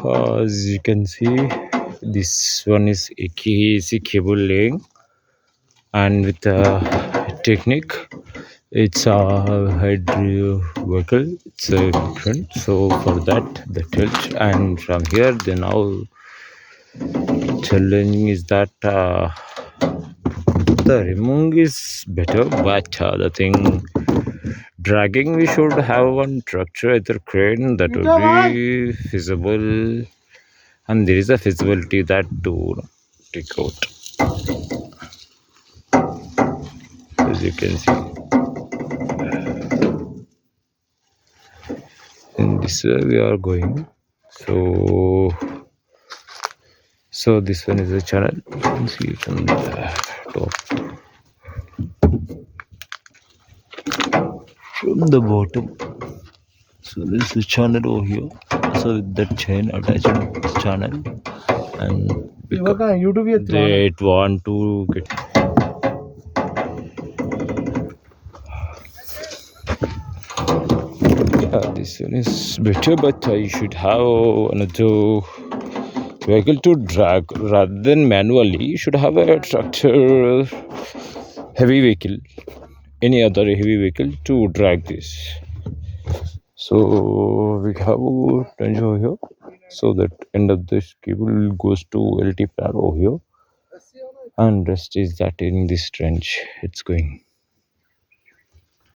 as you can see, this one is AC cable laying, and with the technique, it's a hydro vehicle. It's a different. So for that, the tilt, and from here, the now challenging is that the removing is better, but the thing dragging, we should have one structure, either crane that would be feasible, and there is a feasibility that to take out, as you can see. In this way we are going. So this one is the channel. You can see it on the top. From the bottom. So this is the channel over here. So with that chain attached to the channel, and they want to get. This one is better, but I should have another vehicle to drag rather than manually. You should have a tractor, heavy vehicle, any other heavy vehicle to drag this. So we have a trench over here. So that end of this cable goes to LT pad over here, and rest is that in this trench it's going.